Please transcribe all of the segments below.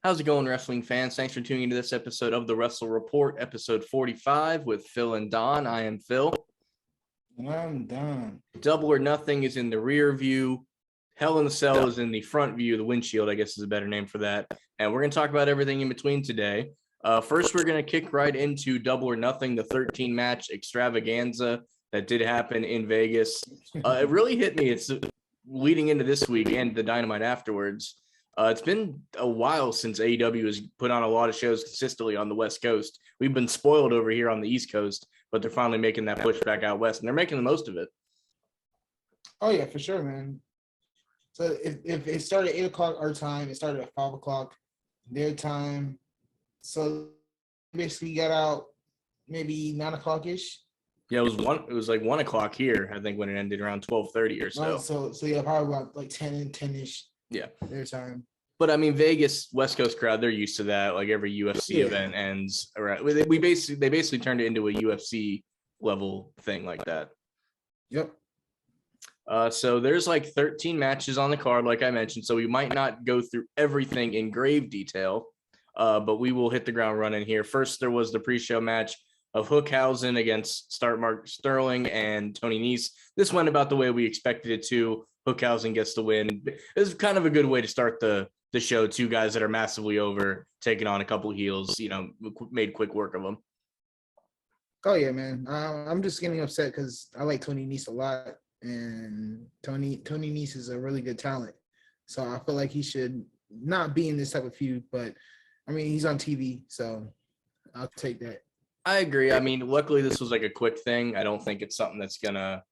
How's it going, wrestling fans? Thanks for tuning into this episode of the Wrestle Report, episode 45 with Phil and Don. I am Phil. And I'm Don. Double or Nothing is in the rear view. Hell in the Cell is in the front view. The windshield, I guess, is a better name for that. And we're going to talk about everything in between today. First, we're going to kick right into Double or Nothing, the 13-match extravaganza that did happen in Vegas. It really hit me. It's leading into this week and the Dynamite afterwards. It's been a while since AEW has put on a lot of shows consistently on the West Coast. We've been spoiled over here on the East Coast, but they're finally making that push back out West, and they're making the most of it. Oh, yeah, for sure, man. So if it started at 8 o'clock our time, it started at 5 o'clock their time. So basically got out maybe 9 o'clock-ish. Yeah, it was like 1 o'clock here, I think, when it ended around 12:30 or so. So yeah, probably about like 10-ish. Yeah, their time. But I mean, Vegas West Coast crowd, they're used to that. Like every UFC event ends around. They basically turned it into a UFC level thing like that. Yep. So there's like 13 matches on the card, like I mentioned. So we might not go through everything in grave detail, but we will hit the ground running here. First, there was the pre-show match of Hookhausen against Mark Sterling and Tony Nese. This went about the way we expected it to. Hookhausen gets the win. It's kind of a good way to start the show. Two guys that are massively over, taking on a couple of heels, made quick work of them. Oh, yeah, man. I'm just getting upset because I like Tony Nese a lot, and Tony Nese is a really good talent. So I feel like he should not be in this type of feud, but, I mean, he's on TV, so I'll take that. I agree. I mean, luckily this was like a quick thing. I don't think it's something that's going to,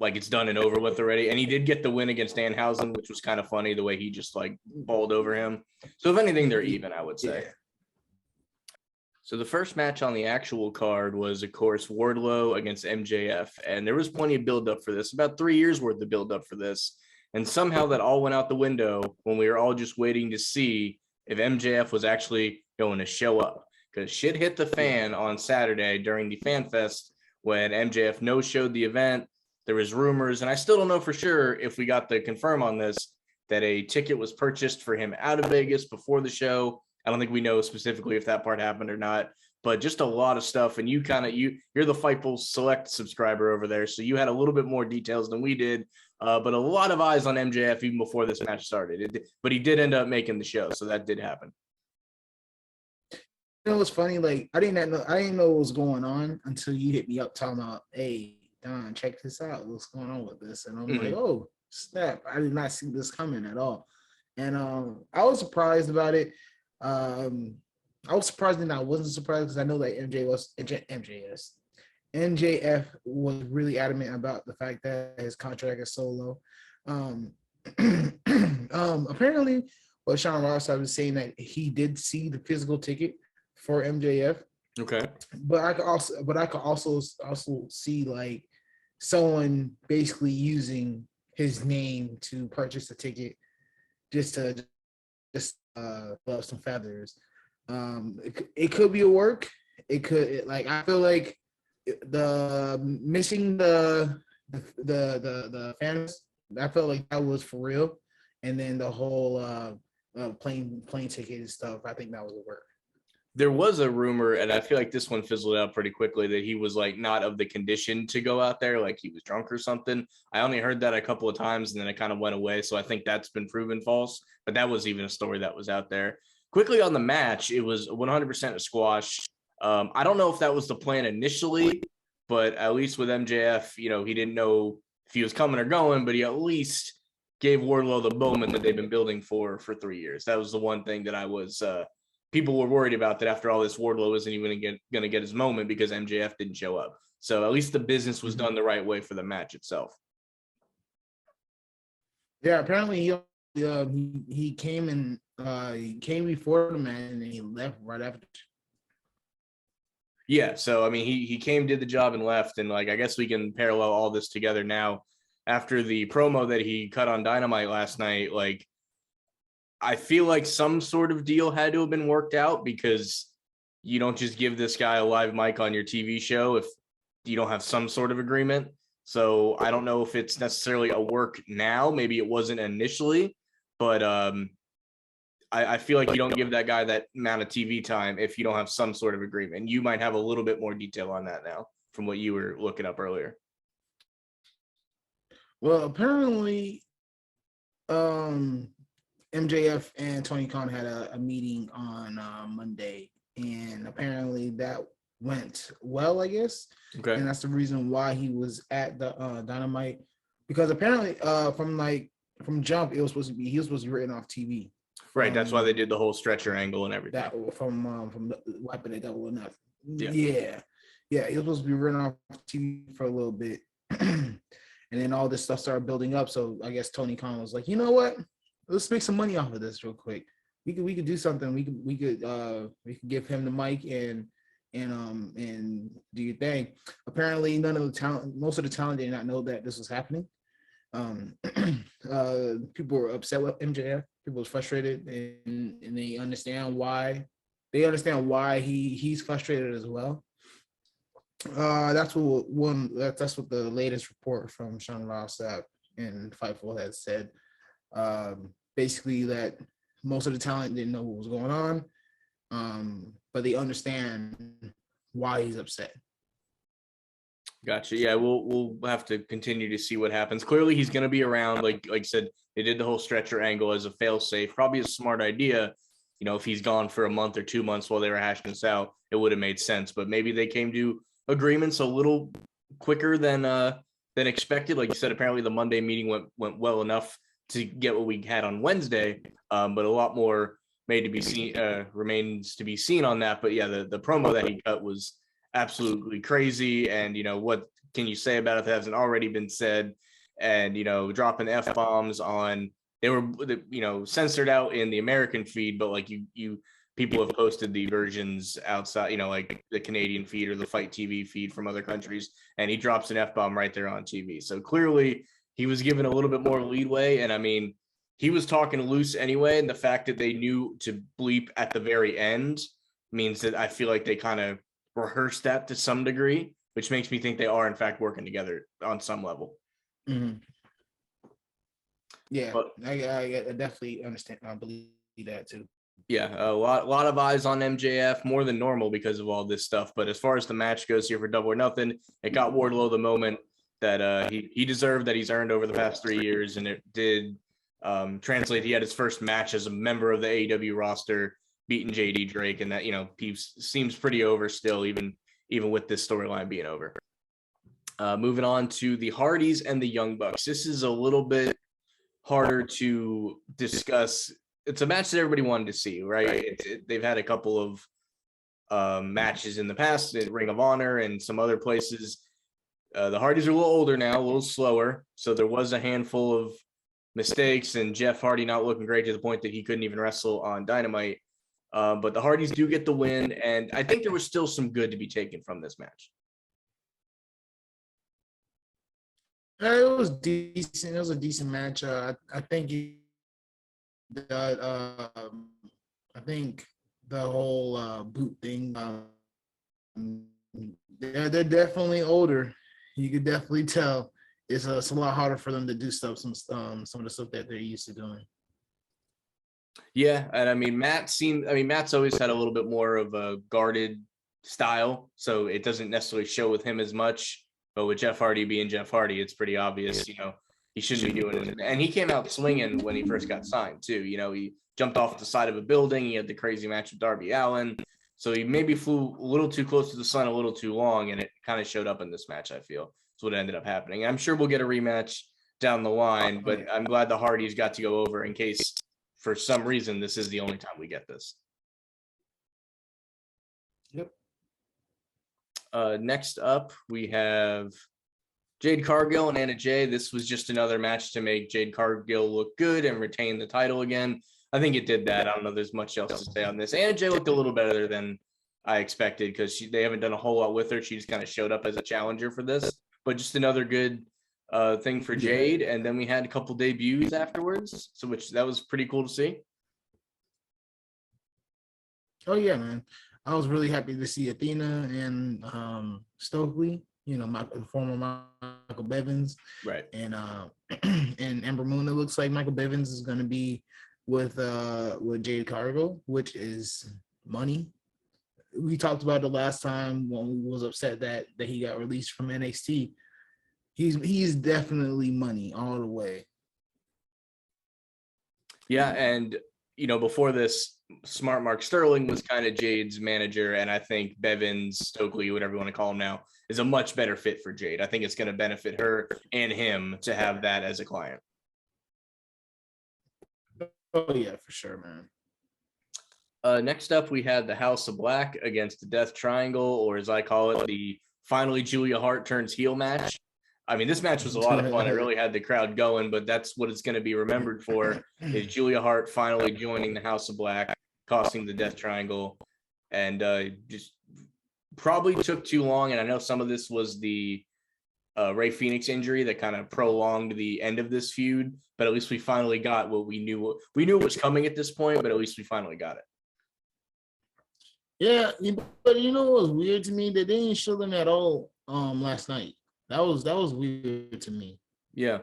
like, it's done and over with already. And he did get the win against Danhausen, which was kind of funny, the way he just like balled over him. So if anything, they're even, I would say. Yeah. So the first match on the actual card was, of course, Wardlow against MJF. And there was plenty of buildup for this, about 3 years worth of buildup for this. And somehow that all went out the window when we were all just waiting to see if MJF was actually going to show up. Because shit hit the fan on Saturday during the Fan Fest when MJF no-showed the event. There was rumors, and I still don't know for sure if we got the confirm on this, that a ticket was purchased for him out of Vegas before the show. I don't think we know specifically if that part happened or not, but just a lot of stuff. And you're the Fightful Select subscriber over there, so you had a little bit more details than we did, but a lot of eyes on MJF even before this match started. But he did end up making the show, so that did happen. You know what's funny? Like I didn't know what was going on until you hit me up talking about, hey, Don, check this out. What's going on with this? And I'm like, oh, snap. I did not see this coming at all. And I was surprised about it. I was surprised and I wasn't surprised because I know that MJF was really adamant about the fact that his contract is so low. Apparently, what Sean Ross was saying that he did see the physical ticket for MJF. Okay. But I could also see like someone basically using his name to purchase a ticket just to love some feathers. It could be a work. It could I feel like the missing the fans. I felt like that was for real, and then the whole plane ticket and stuff. I think that was a work. There was a rumor, and I feel like this one fizzled out pretty quickly, that he was like not of the condition to go out there, like he was drunk or something. I only heard that a couple of times, and then it kind of went away. So I think that's been proven false. But that was even a story that was out there. Quickly on the match, it was 100% a squash. I don't know if that was the plan initially, but at least with MJF, he didn't know if he was coming or going, but he at least gave Wardlow the moment that they've been building for 3 years. That was the one thing that I was. People were worried about, that after all this, Wardlow isn't even going to get his moment because MJF didn't show up. So at least the business was done the right way for the match itself. Yeah, apparently he came before the match and he left right after. Yeah, so I mean, he came, did the job, and left, and like I guess we can parallel all this together now. After the promo that he cut on Dynamite last night, like, I feel like some sort of deal had to have been worked out, because you don't just give this guy a live mic on your TV show if you don't have some sort of agreement. So I don't know if it's necessarily a work now. Maybe it wasn't initially, but I feel like you don't give that guy that amount of TV time if you don't have some sort of agreement. You might have a little bit more detail on that now from what you were looking up earlier. Well, apparently, MJF and Tony Khan had a meeting on Monday, and apparently that went well, I guess. Okay. And that's the reason why he was at the Dynamite, because apparently from jump he was supposed to be written off TV. Right, that's why they did the whole stretcher angle and everything. That from the Weapon at Double or Nothing. Yeah, he was supposed to be written off TV for a little bit, and then all this stuff started building up. So I guess Tony Khan was like, you know what? Let's make some money off of this real quick. We could do something. We could give him the mic and do your thing. Apparently, most of the talent did not know that this was happening. People were upset with MJF. People was frustrated, and they understand why. They understand why he's frustrated as well. That's what the latest report from Sean Ross Sapp and Fightful had said. Basically, that most of the talent didn't know what was going on, but they understand why he's upset. Gotcha. Yeah, we'll have to continue to see what happens. Clearly, he's going to be around. Like I said, they did the whole stretcher angle as a fail-safe. Probably a smart idea. You know, if he's gone for a month or 2 months while they were hashing this out, it would have made sense. But maybe they came to agreements a little quicker than expected. Like you said, apparently the Monday meeting went well enough to get what we had on Wednesday, but a lot more remains to be seen on that. But yeah, the promo that he cut was absolutely crazy. And, what can you say about it that hasn't already been said? And, dropping F-bombs on, they were, censored out in the American feed, but like people have posted the versions outside, like the Canadian feed or the Fight TV feed from other countries. And he drops an F-bomb right there on TV. So clearly he was given a little bit more leeway. And I mean, he was talking loose anyway. And the fact that they knew to bleep at the very end means that I feel like they kind of rehearsed that to some degree, which makes me think they are in fact working together on some level. Mm-hmm. Yeah, but I definitely understand. I believe that too. Yeah, a lot of eyes on MJF, more than normal because of all this stuff. But as far as the match goes here for Double or Nothing, it got Wardlow the moment that he deserved, that he's earned over the past 3 years, and it did translate. He had his first match as a member of the AEW roster, beating JD Drake, and that he seems pretty over still, even with this storyline being over. Moving on to the Hardys and the Young Bucks. This is a little bit harder to discuss. It's a match that everybody wanted to see, right? They've had a couple of matches in the past at Ring of Honor and some other places. The Hardys are a little older now, a little slower. So there was a handful of mistakes, and Jeff Hardy not looking great to the point that he couldn't even wrestle on Dynamite. But the Hardys do get the win, and I think there was still some good to be taken from this match. It was decent. It was a decent match. I think the whole boot thing. They're definitely older. You could definitely tell. It's a lot harder for them to do stuff. Some of the stuff that they're used to doing. Yeah, and I mean Matt's always had a little bit more of a guarded style, so it doesn't necessarily show with him as much. But with Jeff Hardy being Jeff Hardy, it's pretty obvious, he shouldn't be doing it. And he came out swinging when he first got signed too. He jumped off the side of a building. He had the crazy match with Darby Allin. So he maybe flew a little too close to the sun a little too long, and it kind of showed up in this match, I feel. That's what ended up happening. I'm sure we'll get a rematch down the line, but I'm glad the Hardys got to go over in case for some reason this is the only time we get this. Yep. Next up, we have Jade Cargill and Anna Jay. This was just another match to make Jade Cargill look good and retain the title again. I think it did that. I don't know if there's much else to say on this. Anna Jay looked a little better than I expected because they haven't done a whole lot with her. She just kind of showed up as a challenger for this, but just another good thing for Jade. And then we had a couple debuts afterwards, that was pretty cool to see. Oh yeah, man. I was really happy to see Athena and Stokely, my former Michael Bevins. Right. And and Ember Moon, it looks like Michael Bevins is going to be with Jade Cargill, which is money. We talked about the last time when we was upset that he got released from NXT. He's definitely money all the way. Yeah, and before this, Smart Mark Sterling was kind of Jade's manager, and I think Bevins, Stokely, whatever you want to call him now, is a much better fit for Jade. I think it's going to benefit her and him to have that as a client. Oh yeah, for sure, man. Next up, we had the House of Black against the Death Triangle, or as I call it, the finally Julia Hart turns heel match. I mean, this match was a lot of fun. It really had the crowd going, but that's what it's going to be remembered for, is Julia Hart finally joining the House of Black, costing the Death Triangle, and just probably took too long. And I know some of this was the Rey Fenix injury that kind of prolonged the end of this feud, but at least we finally got what we knew. We knew it was coming at this point, but at least we finally got it. Yeah, but you know what was weird to me? That they didn't show them at all last night. That was weird to me. Yeah.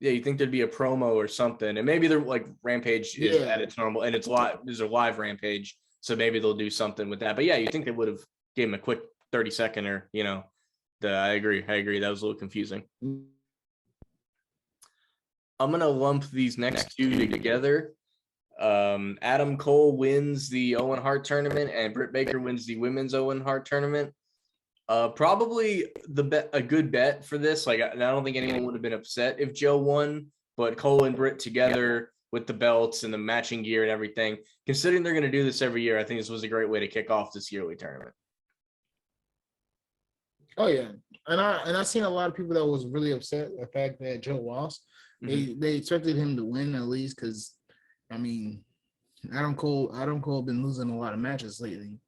Yeah, you think there'd be a promo or something, and maybe they're like Rampage is at its normal, and it's live. There's a live Rampage, so maybe they'll do something with that. But yeah, you think they would have gave him a quick 30-second or I agree. That was a little confusing. I'm gonna lump these next two together. Adam Cole wins the Owen Hart tournament, and Britt Baker wins the women's Owen Hart tournament. Probably a good bet for this. Like, I don't think anyone would have been upset if Joe won, but Cole and Britt together with the belts and the matching gear and everything, considering they're going to do this every year, I think this was a great way to kick off this yearly tournament. Oh yeah, and I've seen a lot of people that was really upset the fact that Joe lost. Mm-hmm. They expected him to win at least, because I mean, Adam Cole been losing a lot of matches lately.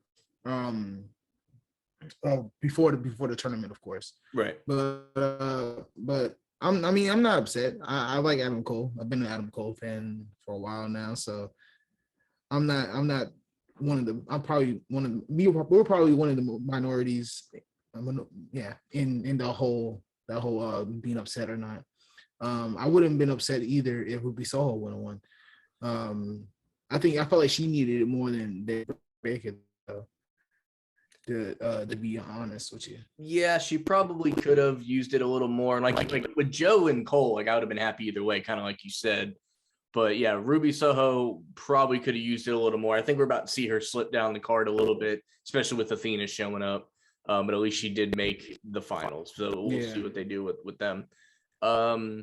Before the tournament, of course. Right. But I'm not upset. I like Adam Cole. I've been an Adam Cole fan for a while now, so I'm not one of the. We're probably one of the minorities. In the whole being upset or not. I wouldn't have been upset either if Ruby Soho would have won. I felt like she needed it more than Baker, though. To be honest with you. Yeah, she probably could have used it a little more. Like with Joe and Cole, like I would have been happy either way, kind of like you said. But yeah, Ruby Soho probably could have used it a little more. I think we're about to see her slip down the card a little bit, especially with Athena showing up. But at least she did make the finals. So we'll see what they do with them. The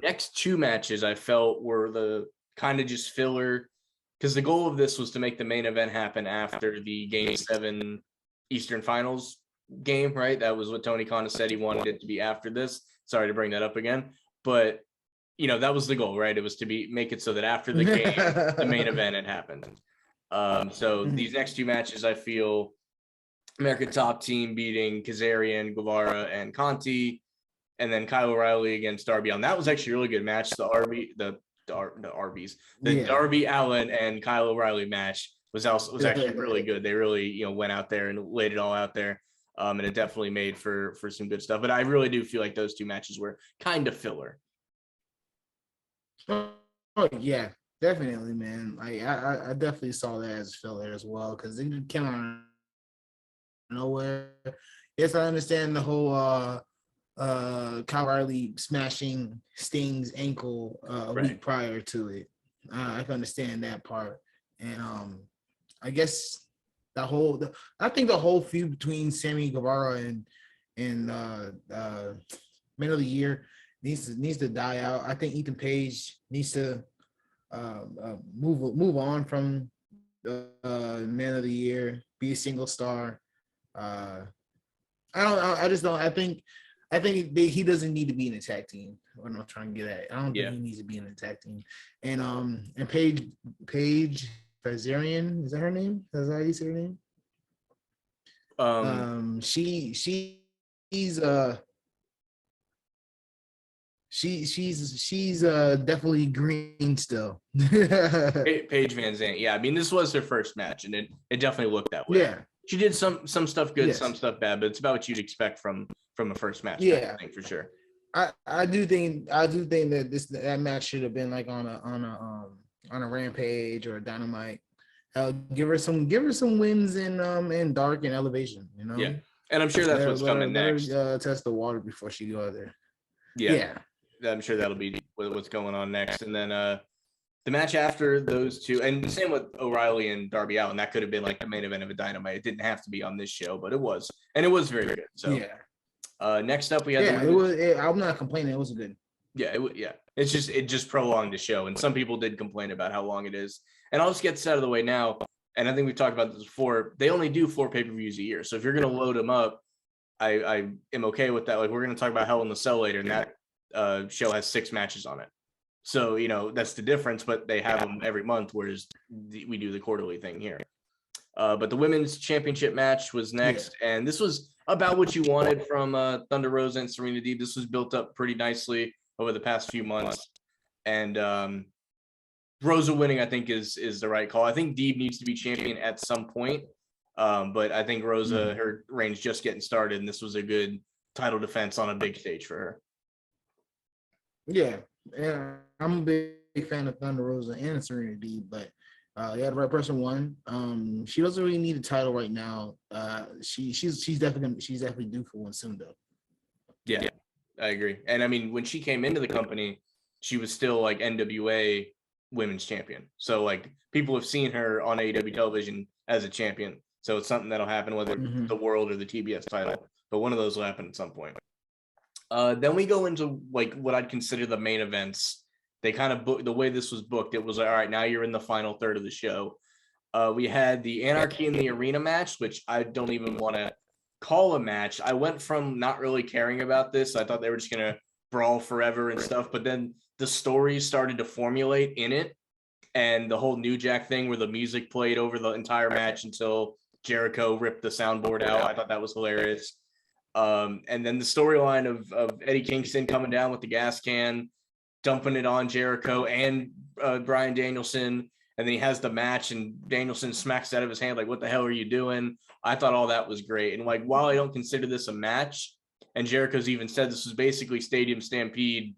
next two matches I felt were the kind of just filler, because the goal of this was to make the main event happen after the Game 7 Eastern Finals game, right? That was what Tony Khan said he wanted it to be after this. Sorry to bring that up again. But, that was the goal, right? It was to make it so that after the game, the main event had happened. So these next two matches, I feel American Top Team beating Kazarian, Guevara, and Conti, and then Kyle O'Reilly against Darby Allin. That was actually a really good match. The Darby Allin and Kyle O'Reilly match was actually really good. They really went out there and laid it all out there, and it definitely made for some good stuff. But I really do feel like those two matches were kind of filler. Oh yeah, definitely, man. Like I definitely saw that as filler as well, because it came out of nowhere. Yes, I understand the whole Kyle O'Reilly smashing Sting's ankle a week prior to it. I can understand that part, and I guess the whole feud between Sammy Guevara and Man of the Year needs to die out. I think Ethan Page needs to move on from Man of the Year, be a single star. I think he doesn't need to be in a tag team. What I'm trying to get at. I don't think he needs to be in a tag team. And Paige Kazarian, is that her name? Is that how you say her name? She's definitely green still. Paige Van Zandt. Yeah, I mean, this was her first match, and it definitely looked that way. Yeah. She did some stuff good, some stuff bad, but it's about what you'd expect from a first match. Yeah, I think for sure. I do think that that match should have been like on a Rampage or a Dynamite. Give her some wins in Dark and Elevation. You know. Yeah, and I'm sure that's what's coming next. Let her test the water before she go out there. Yeah, I'm sure that'll be what's going on next, and then the match after those two, and the same with O'Reilly and Darby Allin. That could have been like the main event of a Dynamite. It didn't have to be on this show, but it was, and it was very good. So next up we had I'm not complaining. It was good. Yeah, it just prolonged the show, and some people did complain about how long it is. And I'll just get this out of the way now. And I think we've talked about this before. They only do 4 pay-per-views a year, so if you're going to load them up, I am okay with that. Like, we're going to talk about Hell in the Cell later, and that show has 6 matches on it. So, you know, that's the difference, but they have them every month, whereas we do the quarterly thing here. But the women's championship match was next, and this was about what you wanted from Thunder Rosa and Serena Deeb. This was built up pretty nicely over the past few months, and Rosa winning, I think, is the right call. I think Deeb needs to be champion at some point, but I think Rosa, her reign's just getting started, and this was a good title defense on a big stage for her. Yeah, I'm a big fan of Thunder Rosa and Serena Deeb, but the right person won. She doesn't really need a title right now. She's definitely due for one soon, though. Yeah, I agree. And I mean, when she came into the company, she was still like NWA women's champion. So like people have seen her on AEW television as a champion. So it's something that'll happen, whether the world or the TBS title, but one of those will happen at some point. Then we go into like what I'd consider the main events. They kind of booked the way this was booked. It was like, all right, now you're in the final third of the show. We had the Anarchy in the Arena match, which I don't even want to call a match. I went from not really caring about this. I thought they were just going to brawl forever and stuff, but then the stories started to formulate in it, and the whole New Jack thing where the music played over the entire match until Jericho ripped the soundboard out. I thought that was hilarious. And then the storyline of Eddie Kingston coming down with the gas can, dumping it on Jericho and Bryan Danielson, and then he has the match and Danielson smacks it out of his hand like, what the hell are you doing? I thought all that was great. And like, while I don't consider this a match, and Jericho's even said this was basically Stadium Stampede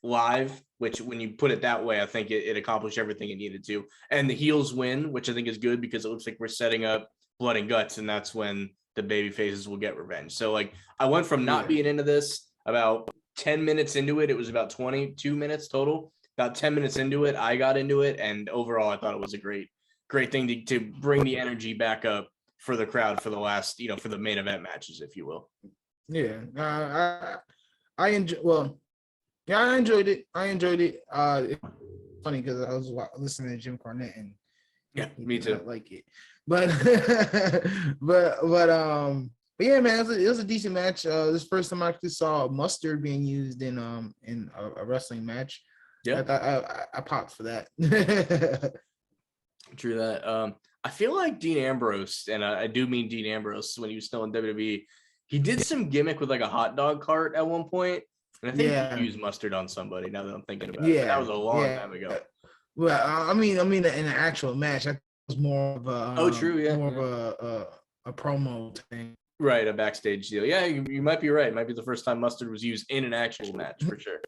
live, which when you put it that way, I think it accomplished everything it needed to. And the heels win, which I think is good because it looks like we're setting up Blood and Guts, and that's when the baby faces will get revenge. So like, I went from not being into this about 10 minutes into it. It was about 22 minutes total. About 10 minutes into it, I got into it. And overall, I thought it was a great thing to bring the energy back up for the crowd for the last, for the main event matches, if you will. Yeah. I enjoyed it. It's funny because I was listening to Jim Cornette and me too. I like it. But yeah, man, it was a decent match. This first time I actually saw mustard being used in a wrestling match. Yeah, I popped for that. True that. I feel like Dean Ambrose, and I do mean Dean Ambrose, when he was still in WWE, he did some gimmick with like a hot dog cart at one point, and I think he used mustard on somebody. Now that I'm thinking about it, that was a long time ago. Well, I mean, in an actual match, I was more of a more of a promo thing. Right, a backstage deal. Yeah, you might be right. It might be the first time mustard was used in an actual match for sure.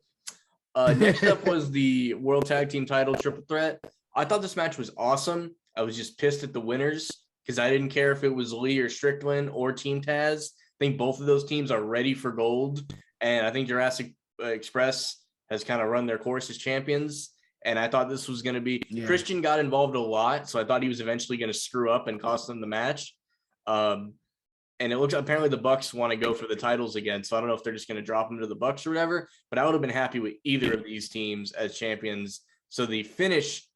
Next up was the World Tag Team Title Triple Threat. I thought this match was awesome. I was just pissed at the winners because I didn't care if it was Lee or Strickland or Team Taz. I think both of those teams are ready for gold, and I think Jurassic Express has kind of run their course as champions. And I thought this was going to be Christian got involved a lot, so I thought he was eventually going to screw up and cost them the match. And it looks apparently the Bucks want to go for the titles again, so I don't know if they're just going to drop them to the Bucks or whatever. But I would have been happy with either of these teams as champions. So the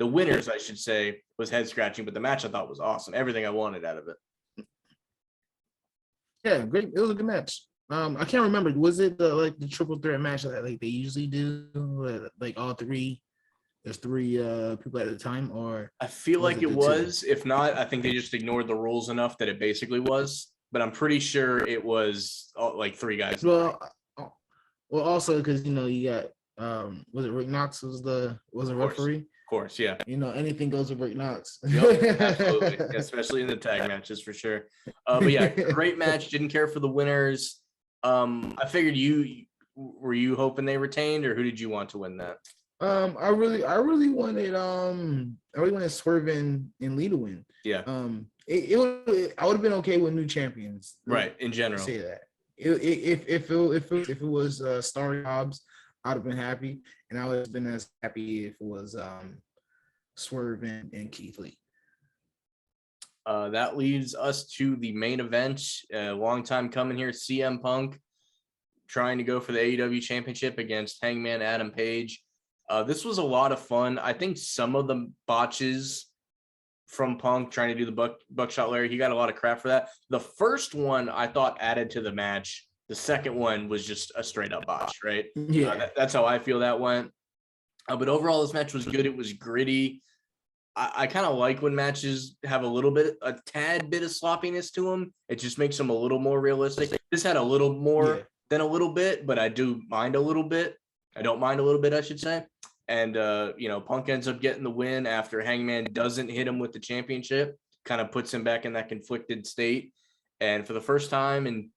winners, I should say, was head scratching, but the match I thought was awesome. Everything I wanted out of it. Yeah, great. It was a good match. I can't remember. Was it the triple threat match that like they usually do, like all three? There's 3 people at a time, or I feel like it was. If not, I think they just ignored the rules enough that it basically was. But I'm pretty sure it was like 3 guys. Well, also because you got was it Rick Knox was the referee? Of course, yeah. Anything goes with Rick Knox. Yep, absolutely, especially in the tag matches for sure. But yeah, great match. Didn't care for the winners. I figured were you hoping they retained, or who did you want to win that? I really wanted Swerve and Lee to win. Yeah. I would have been okay with new champions. Right. In general. Say that. If it was Starry Hobbs, I'd have been happy, and I would have been as happy if it was Swerve and Keith Lee. That leads us to the main event. Long time coming here. CM Punk trying to go for the AEW championship against Hangman Adam Page. This was a lot of fun. I think some of the botches from Punk trying to do the buckshot Larry, he got a lot of crap for that. The first one I thought added to the match. The second one was just a straight up botch, right? Yeah. That's how I feel that went. But overall, this match was good. It was gritty. I kind of like when matches have a tad bit of sloppiness to them. It just makes them a little more realistic. This had a little more than a little bit, but I do mind a little bit. I don't mind a little bit, I should say. And, Punk ends up getting the win after Hangman doesn't hit him with the championship, kind of puts him back in that conflicted state. And for the first time in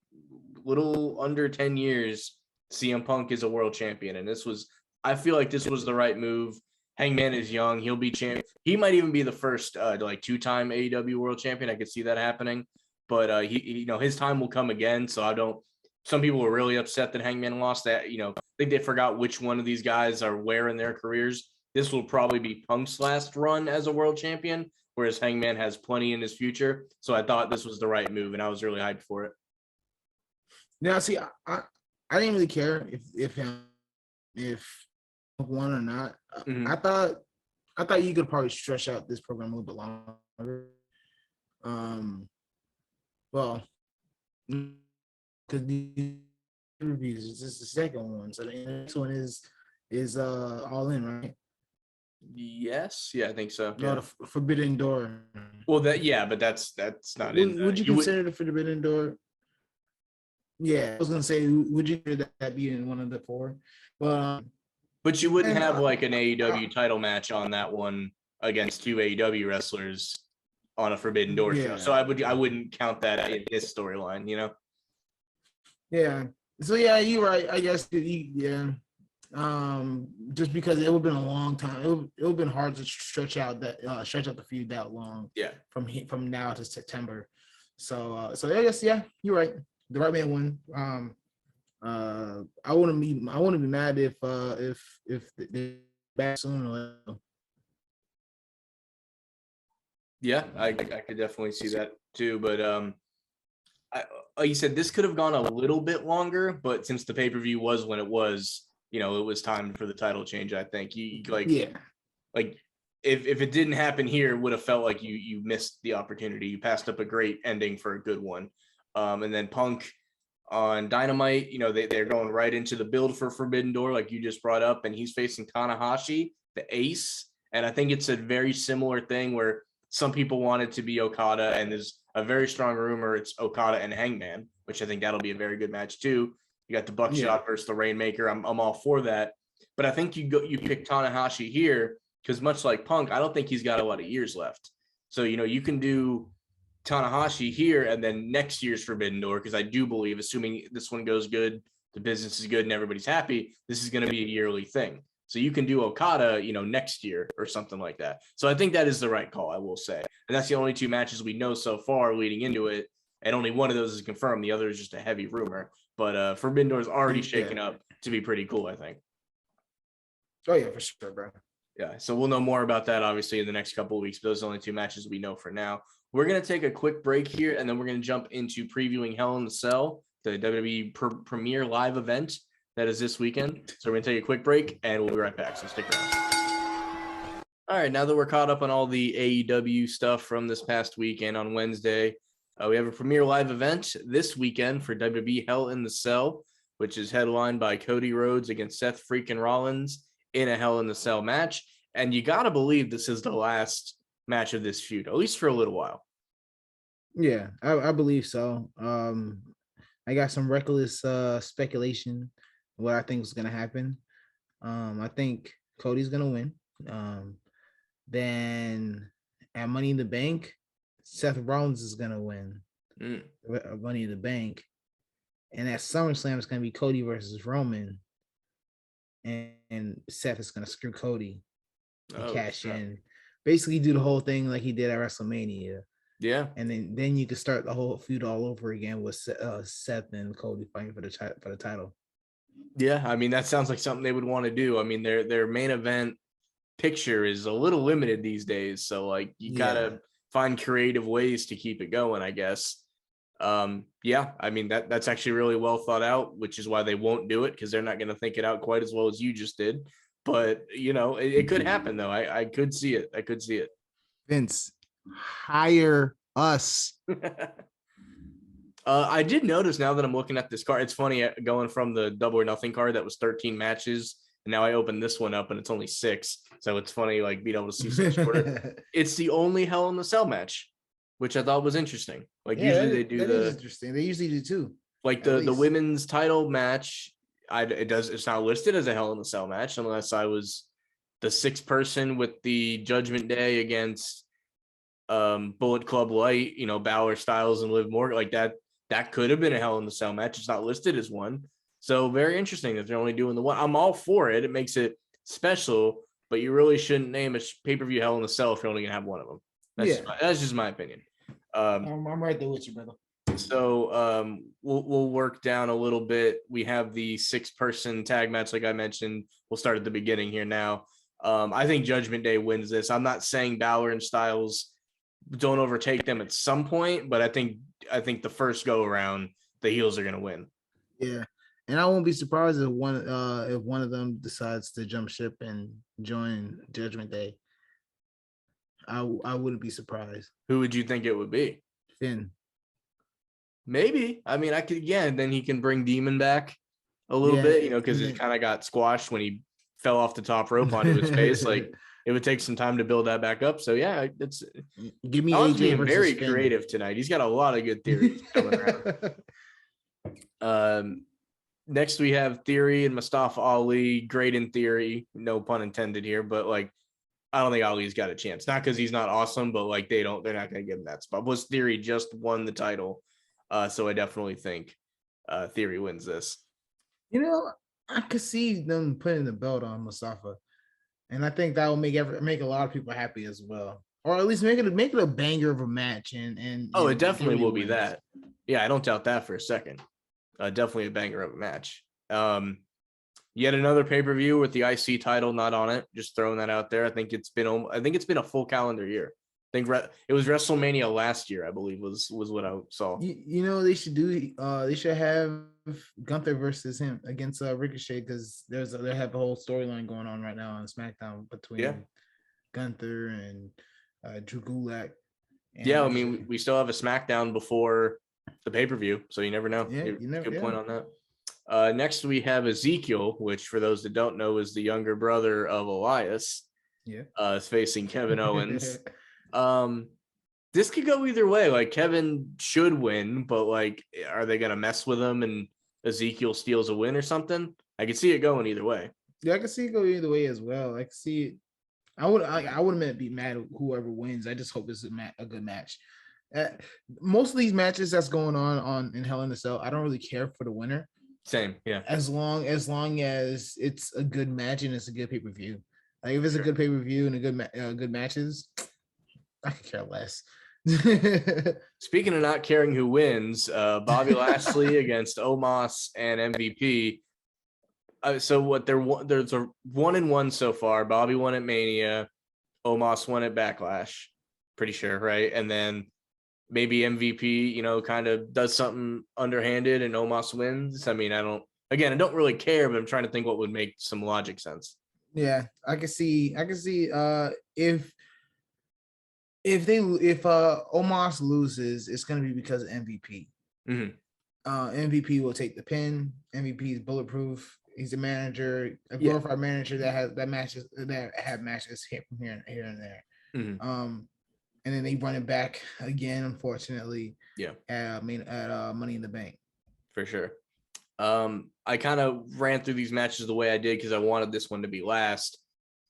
little under 10 years, CM Punk is a world champion. And I feel like this was the right move. Hangman is young. He'll be champ. He might even be the first two-time AEW world champion. I could see that happening, but his time will come again. So some people were really upset that Hangman lost that. I think they forgot which one of these guys are where in their careers. This will probably be Punk's last run as a world champion, whereas Hangman has plenty in his future. So I thought this was the right move, and I was really hyped for it. Now, see, I didn't really care if Punk won or not. Mm-hmm. I thought you could probably stretch out this program a little bit longer. Well, because the reviews is just the second one, so the next one is All In, right? Yes, yeah, I think so. No, the Forbidden Door. Well, but that's not. Would you consider the Forbidden Door? Yeah, I was gonna say, would you consider that being one of the four? But you wouldn't have like an AEW title match on that one against two AEW wrestlers on a Forbidden Door show. So I wouldn't count that in this storyline, Yeah. So yeah, you're right. I guess just because it would have been a long time. It would have been hard to stretch out the feud that long. Yeah. From now to September. So I guess you're right. The right man won. I wouldn't be mad if they back soon or later. Yeah, I could definitely see that too. But like you said, this could have gone a little bit longer, but since the pay-per-view was when it was, it was time for the title change. I think if it didn't happen here, it would have felt like you missed the opportunity. You passed up a great ending for a good one. And then Punk on Dynamite, they're going right into the build for Forbidden Door, like you just brought up, and he's facing Tanahashi, the ace. And I think it's a very similar thing where some people want it to be Okada, and there's a very strong rumor it's Okada and Hangman, which I think that'll be a very good match too. You got the Buckshot versus the Rainmaker. I'm all for that. But I think you pick Tanahashi here because much like Punk, I don't think he's got a lot of years left. So, you can do Tanahashi here and then next year's Forbidden Door, because I do believe, assuming this one goes good, the business is good and everybody's happy, this is going to be a yearly thing. So you can do Okada, next year or something like that. So I think that is the right call, I will say. And that's the only two matches we know so far leading into it. And only one of those is confirmed. The other is just a heavy rumor. But Forbidden Door is already shaken up to be pretty cool, I think. Oh, yeah, for sure, bro. Yeah, so we'll know more about that, obviously, in the next couple of weeks. But those are the only two matches we know for now. We're going to take a quick break here, and then we're going to jump into previewing Hell in the Cell, the WWE premiere live event that is this weekend. So we're going to take a quick break, and we'll be right back. So stick around. All right, now that we're caught up on all the AEW stuff from this past weekend on Wednesday, we have a premiere live event this weekend for WWE Hell in the Cell, which is headlined by Cody Rhodes against Seth freaking Rollins in a Hell in the Cell match. And you got to believe this is the last match of this feud, at least for a little while. Yeah, I believe so. I got some reckless speculation what I think is going to happen. I think Cody's going to win. Then at Money in the Bank, Seth Rollins is going to win Money in the Bank. And at SummerSlam, it's going to be Cody versus Roman. And Seth is going to screw Cody and cash in. Basically, do the whole thing like he did at WrestleMania. Yeah. And then you can start the whole feud all over again with Seth and Cody fighting for the title. Yeah, I mean, that sounds like something they would want to do. I mean, their main event picture is a little limited these days, so like you gotta find creative ways to keep it going, I guess. Yeah, I mean that's actually really well thought out, which is why they won't do it, because they're not going to think it out quite as well as you just did. But you know, it could happen though. I could see it. I could see it. Vince, hire us. I did notice, now that I'm looking at this card, it's funny going from the Double or Nothing card that was 13 matches, and now I opened this one up and it's only 6. So it's funny, like, being able to see 6 shorter. It's the only Hell in the Cell match, which I thought was interesting. Like, usually they do is interesting. They usually do too. Like the women's title match. It's not listed as a Hell in the Cell match unless I was the 6th person with the Judgment Day against Bullet Club Light, you know, Balor, Styles, and Liv Morgan. Like that could have been a Hell in the Cell match. It's not listed as one. So very interesting that they're only doing the one. I'm all for it. It makes it special, but you really shouldn't name a pay-per-view Hell in the Cell if you're only gonna have one of them. That's just my opinion. I'm right there with you, brother. So we'll work down a little bit. We have the 6-person tag match, like I mentioned. We'll start at the beginning here now. I think Judgment Day wins this. I'm not saying Balor and Styles don't overtake them at some point, but I think the first go around, the heels are gonna win. Yeah, and I won't be surprised if one of them decides to jump ship and join Judgment Day. I wouldn't be surprised. Who would you think it would be? Finn. Maybe. I mean, I could, again, then he can bring Demon back a little bit, you know, because it kind of got squashed when he fell off the top rope onto his face. Like, it would take some time to build that back up. So yeah, it's give me AJ being very creative tonight. He's got a lot of good theories coming around. Next we have Theory and Mustafa Ali. Great in theory, no pun intended here, but like, I don't think Ali's got a chance. Not because he's not awesome, but like they're not going to give him that spot. Plus, Theory just won the title, so I definitely think Theory wins this. You know, I could see them putting the belt on Mustafa, and I think that will make a lot of people happy as well, or at least make it a banger of a match. And it definitely will be that. Yeah, I don't doubt that for a second. Definitely a banger of a match. Yet another pay-per-view with the IC title not on it. Just throwing that out there. I think it's been a full calendar year. I think it was WrestleMania last year, I believe, was what I saw. You know, they should do. They should have Gunther versus him against Ricochet, because they have a whole storyline going on right now on SmackDown between Gunther and Drew Gulak. Yeah, I mean, we still have a SmackDown before the pay-per-view, so you never know. Yeah, you never. Good point on that. Next we have Ezekiel, which for those that don't know is the younger brother of Elias. Yeah. Is facing Kevin Owens. This could go either way. Like, Kevin should win, but like, are they gonna mess with him and Ezekiel steals a win or something? I could see it going either way. Yeah, I can see it go either way as well. I can see it. I wouldn't be mad at whoever wins. I just hope it's a good match. Most of these matches that's going on in Hell in a Cell, I don't really care for the winner. Same, yeah. As long as it's a good match and it's a good pay-per-view. Like, if it's a good pay-per-view and good matches, I could care less. Speaking of not caring who wins, Bobby Lashley against Omos and MVP. So what there's a 1-1 so far. Bobby won at Mania, Omos won at Backlash, pretty sure, right? And then maybe MVP, you know, kind of does something underhanded and Omos wins. I mean, I don't really care, but I'm trying to think what would make some logic sense. Yeah, I can see if Omos loses, it's going to be because of MVP. Mm-hmm. MVP will take the pin. MVP is bulletproof. He's a manager, a glorified manager that have matches here and there. Mm-hmm. And then they run it back again, unfortunately. Yeah. At Money in the Bank. For sure. I kind of ran through these matches the way I did because I wanted this one to be last.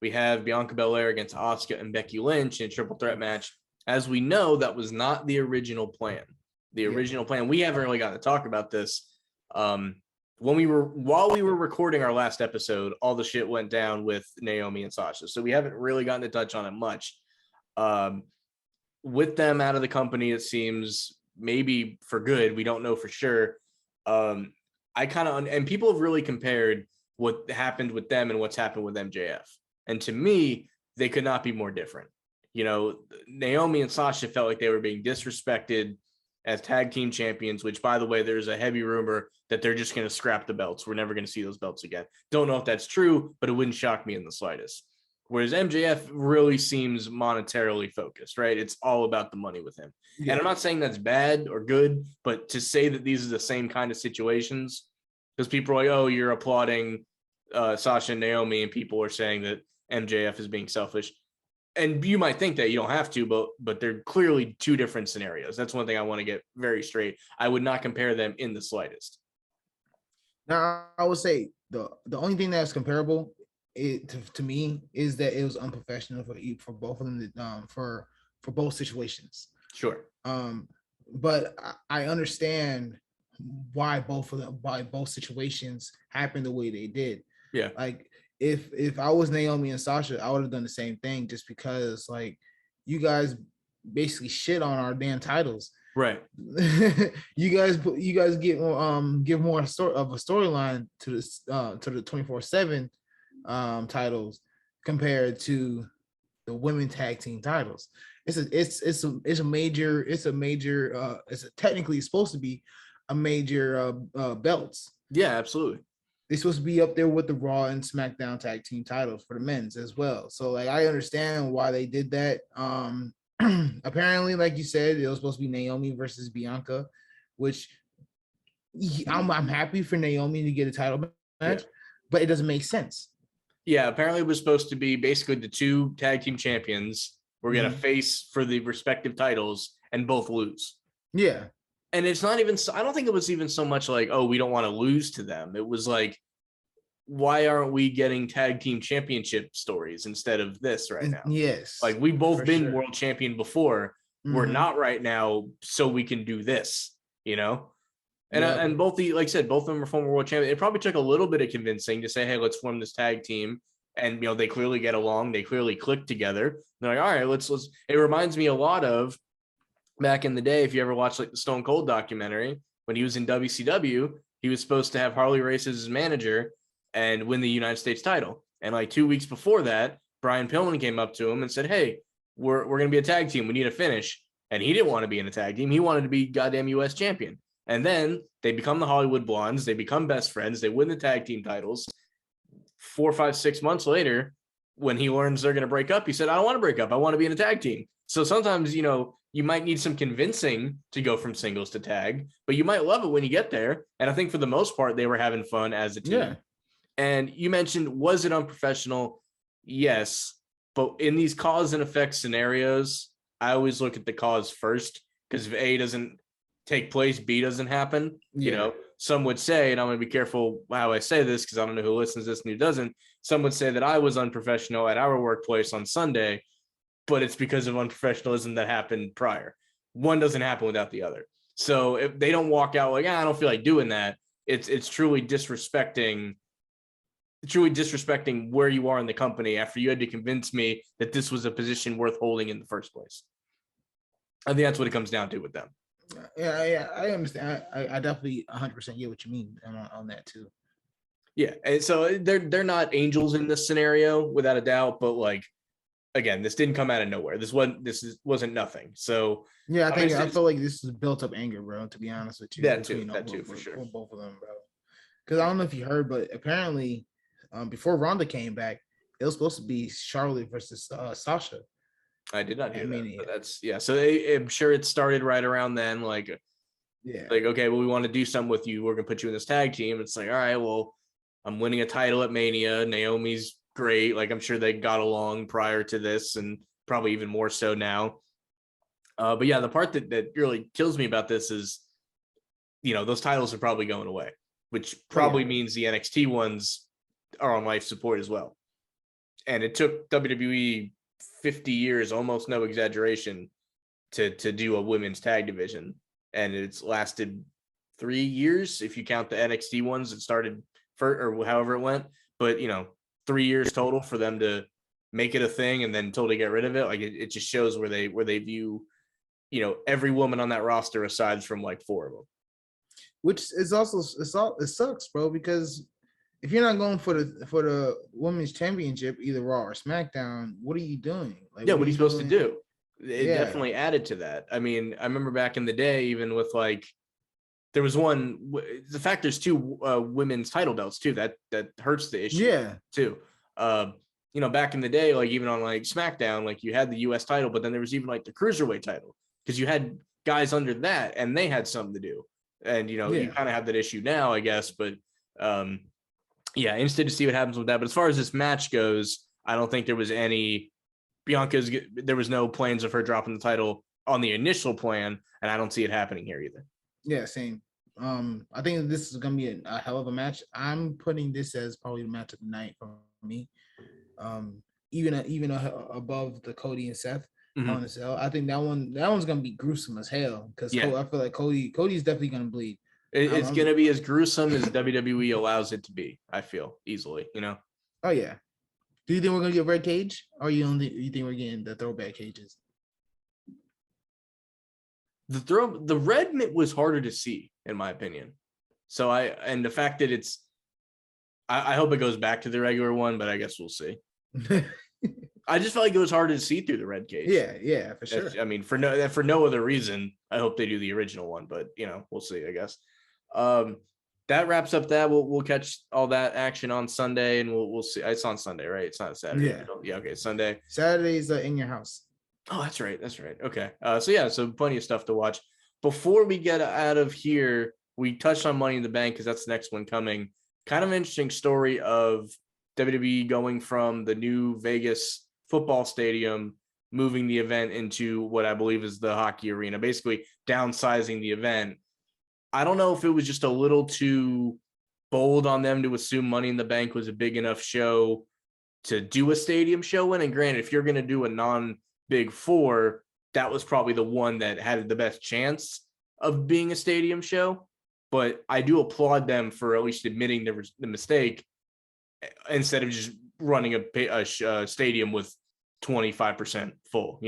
We have Bianca Belair against Asuka and Becky Lynch in a triple threat match. As we know, that was not the original plan. The original plan, we haven't really got to talk about this. While we were recording our last episode, all the shit went down with Naomi and Sasha. So we haven't really gotten to touch on it much. With them out of the company, it seems maybe for good. We don't know for sure. I kind of, and people have really compared what happened with them and what's happened with MJF. And to me, they could not be more different. You know, Naomi and Sasha felt like they were being disrespected as tag team champions, which, by the way, there's a heavy rumor that they're just going to scrap the belts. We're never going to see those belts again. Don't know if that's true, but it wouldn't shock me in the slightest. Whereas MJF really seems monetarily focused, right? It's all about the money with him. Yeah. And I'm not saying that's bad or good, but to say that these are the same kind of situations, because people are like, oh, you're applauding Sasha and Naomi, and people are saying that MJF is being selfish. And you might think that you don't have to, but they're clearly two different scenarios. That's one thing I want to get very straight. I would not compare them in the slightest. Now, I would say the only thing that's comparable to me is that it was unprofessional for both of them for both situations. Sure. But I understand why both situations happened the way they did. Yeah. Like if I was Naomi and Sasha, I would have done the same thing, just because like you guys basically shit on our damn titles. Right. you guys get give more of a storyline to this to the 24/7 titles compared to the women tag team titles. Technically supposed to be a major belts. Yeah, absolutely. They're supposed to be up there with the Raw and SmackDown tag team titles for the men's as well. So like I understand why they did that. Apparently, like you said, it was supposed to be Naomi versus Bianca, which I'm happy for Naomi to get a title match, but it doesn't make sense. Yeah, apparently it was supposed to be basically the two tag team champions were going to face for the respective titles and both lose. Yeah. And it's not even, I don't think it was even so much like, oh, we don't want to lose to them. It was like, why aren't we getting tag team championship stories instead of this right now? Yes. Like we've both been world champion before. Mm-hmm. We're not right now, so we can do this, you know? And and both like I said, both of them are former world champions. It probably took a little bit of convincing to say, hey, let's form this tag team. And, you know, they clearly get along. They clearly click together. They're like, all right, let's, it reminds me a lot of back in the day, if you ever watched like the Stone Cold documentary, when he was in WCW, he was supposed to have Harley Race as his manager and win the United States title. And like 2 weeks before that, Brian Pillman came up to him and said, hey, we're going to be a tag team. We need a finish. And he didn't want to be in a tag team. He wanted to be goddamn US champion. And then they become the Hollywood Blondes. They become best friends. They win the tag team titles. 4, 5, 6 months later, when he learns they're going to break up, he said, I don't want to break up. I want to be in a tag team. So sometimes, you know, you might need some convincing to go from singles to tag, but you might love it when you get there. And I think for the most part, they were having fun as a team. Yeah. And you mentioned, was it unprofessional? Yes. But in these cause and effect scenarios, I always look at the cause first, because if A doesn't take place, B doesn't happen. Yeah. You know, some would say, and I'm going to be careful how I say this because I don't know who listens to this and who doesn't. Some would say that I was unprofessional at our workplace on Sunday, but it's because of unprofessionalism that happened prior. One doesn't happen without the other. So if they don't walk out like, I don't feel like doing that, it's truly disrespecting where you are in the company after you had to convince me that this was a position worth holding in the first place. I think that's what it comes down to with them. Yeah, I understand. I definitely 100% get what you mean on that too. Yeah, and so they're not angels in this scenario without a doubt, but like, again, this didn't come out of nowhere. This wasn't nothing. So yeah, I feel like this is built up anger, bro. To be honest with you, that too, for sure. Both of them, bro. Because I don't know if you heard, but apparently, before Ronda came back, it was supposed to be Charlotte versus Sasha. I did not hear that. But that's So I'm sure it started right around then. Like, like, okay, well, we want to do something with you. We're gonna put you in this tag team. It's like, all right, well, I'm winning a title at Mania. Naomi's great. Like, I'm sure they got along prior to this, and probably even more so now. But yeah, the part that really kills me about this is, you know, those titles are probably going away, which probably means the NXT ones are on life support as well. And it took WWE 50 years, almost no exaggeration, to do a women's tag division, and it's lasted 3 years if you count the NXT ones that started or however it went. But 3 years total for them to make it a thing and then totally get rid of it. Like it just shows where they view, every woman on that roster aside from like 4 of them. Which is also it sucks, bro, because if you're not going for the women's championship, either Raw or SmackDown, what are you doing? Like, what are you supposed to do? It definitely added to that. I mean, I remember back in the day, even with like, there was the fact there's 2 women's title belts too, that hurts the issue too. Back in the day, like even on like SmackDown, like you had the US title, but then there was even like the Cruiserweight title because you had guys under that and they had something to do. And, you kind of have that issue now, I guess. But, interested to see what happens with that. But as far as this match goes, I don't think there was there was no plans of her dropping the title on the initial plan. And I don't see it happening here either. Yeah, same. I think this is going to be a hell of a match. I'm putting this as probably the match of the night for me. Even above the Cody and Seth. On his hell. I think that one's gonna be gruesome as hell because I feel like Cody's definitely gonna bleed. It's gonna be as gruesome as WWE allows it to be. I feel easily, Oh yeah. Do you think we're gonna get red cage, or you think we're getting the throwback cages? The red mitt was harder to see, in my opinion. So the fact that I hope it goes back to the regular one, but I guess we'll see. I just felt like it was harder to see through the red cage. Yeah, for sure. I mean, for no other reason, I hope they do the original one, but we'll see, I guess. That wraps up that. We'll catch all that action on Sunday, and we'll see. It's on Sunday, right? It's not a Saturday. Yeah. Okay. Sunday. Saturday's in your house. Oh, that's right. Okay. So plenty of stuff to watch. Before we get out of here, we touched on Money in the Bank because that's the next one coming. Kind of interesting story of WWE going from the new Vegas football stadium, moving the event into what I believe is the hockey arena, basically downsizing the event. I don't know if it was just a little too bold on them to assume Money in the Bank was a big enough show to do a stadium show in. And granted, if you're going to do a non-Big Four, that was probably the one that had the best chance of being a stadium show. But I do applaud them for at least admitting the mistake instead of just running a stadium with 25% full,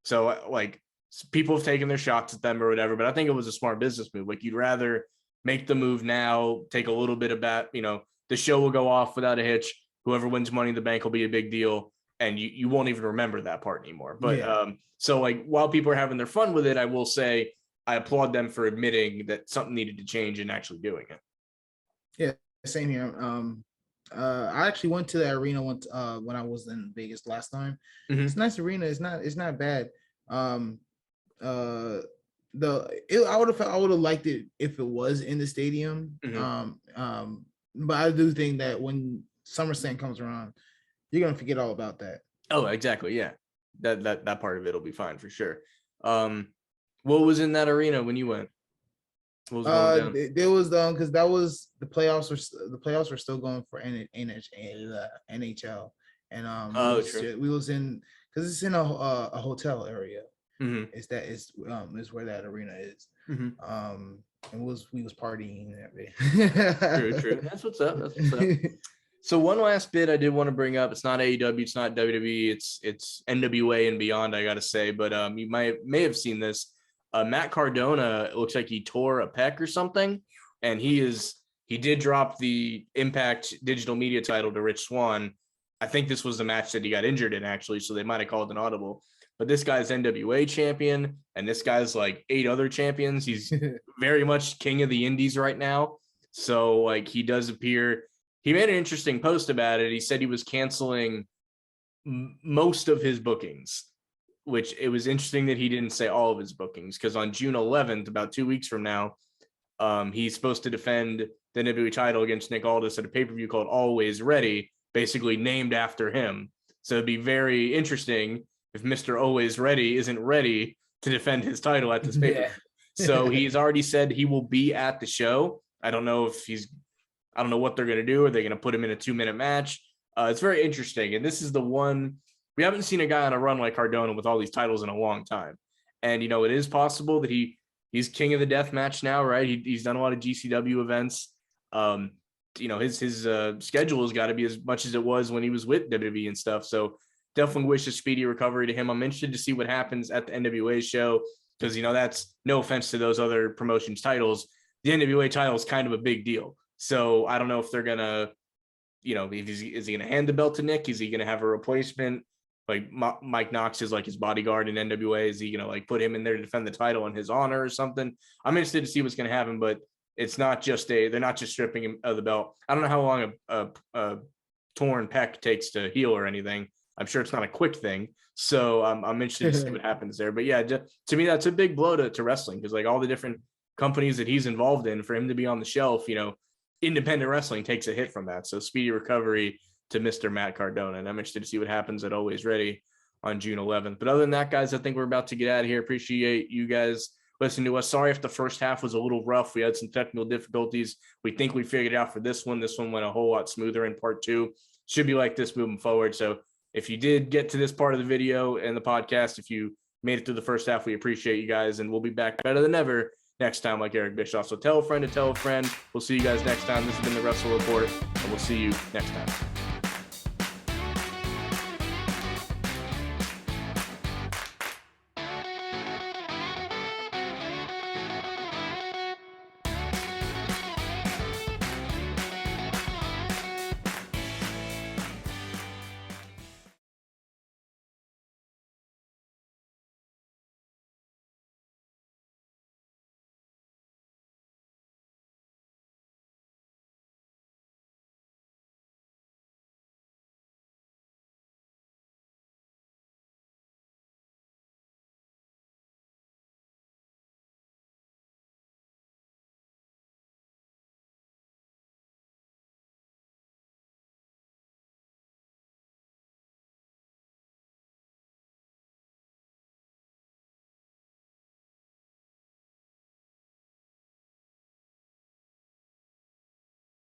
So like people have taken their shots at them or whatever, but I think it was a smart business move. Like you'd rather make the move now, take a little bit of the show will go off without a hitch. Whoever wins Money in the Bank will be a big deal. And you won't even remember that part anymore. But so like while people are having their fun with it, I will say I applaud them for admitting that something needed to change and actually doing it. Yeah, same here. I actually went to the arena once when I was in Vegas last time. It's a nice arena. It's not bad. I would have liked it if it was in the stadium. But I do think that when SummerSlam comes around, you're gonna forget all about that. Oh, exactly. Yeah, that part of it will be fine for sure. What was in that arena when you went? What was going down? There was because that was the playoffs were still going for NHL, and we was in because it's in a hotel area. Is where that arena is. And we was partying that day. True. That's what's up. So one last bit I did want to bring up. It's not AEW, it's not WWE, it's NWA and beyond, I gotta say. But you may have seen this. Matt Cardona, it looks like he tore a pec or something, and he did drop the Impact Digital Media title to Rich Swann. I think this was the match that he got injured in, actually, so they might have called an audible. But this guy's NWA champion, and this guy's like 8 other champions. He's very much king of the indies right now. So like he does appear. He made an interesting post about it. He said he was canceling most of his bookings, which it was interesting that he didn't say all of his bookings, because on June 11th, about 2 weeks from now, he's supposed to defend the WWE title against Nick Aldis at a pay-per-view called Always Ready, basically named after him. So it'd be very interesting if Mr. Always Ready isn't ready to defend his title at this pay-per-view. So he's already said he will be at the show. I don't know what they're going to do. Are they going to put him in a 2-minute match? It's very interesting. And this is the one, we haven't seen a guy on a run like Cardona with all these titles in a long time. And, it is possible that he he's king of the death match now, right? He's done a lot of GCW events. His schedule has got to be as much as it was when he was with WWE and stuff. So definitely wish a speedy recovery to him. I'm interested to see what happens at the NWA show because, that's no offense to those other promotions titles. The NWA title is kind of a big deal. So I don't know if they're going to, is he going to hand the belt to Nick? Is he going to have a replacement? Like Mike Knox is like his bodyguard in NWA. Is he going to like put him in there to defend the title in his honor or something? I'm interested to see what's going to happen, but it's not just they're not just stripping him of the belt. I don't know how long a torn pec takes to heal or anything. I'm sure it's not a quick thing. So I'm interested to see what happens there. But yeah, to me, that's a big blow to wrestling because like all the different companies that he's involved in, for him to be on the shelf, independent wrestling takes a hit from that. So speedy recovery to Mr. Matt Cardona. And I'm interested to see what happens at Always Ready on June 11th. But other than that, guys, I think we're about to get out of here. Appreciate you guys listening to us. Sorry if the first half was a little rough. We had some technical difficulties. We think we figured it out for this one. This one went a whole lot smoother in part 2. Should be like this moving forward. So if you did get to this part of the video and the podcast, if you made it through the first half, we appreciate you guys. And we'll be back better than ever next time like Eric Bischoff. So tell a friend to tell a friend. We'll see you guys next time. This has been the Wrestle Report, and we'll see you next time.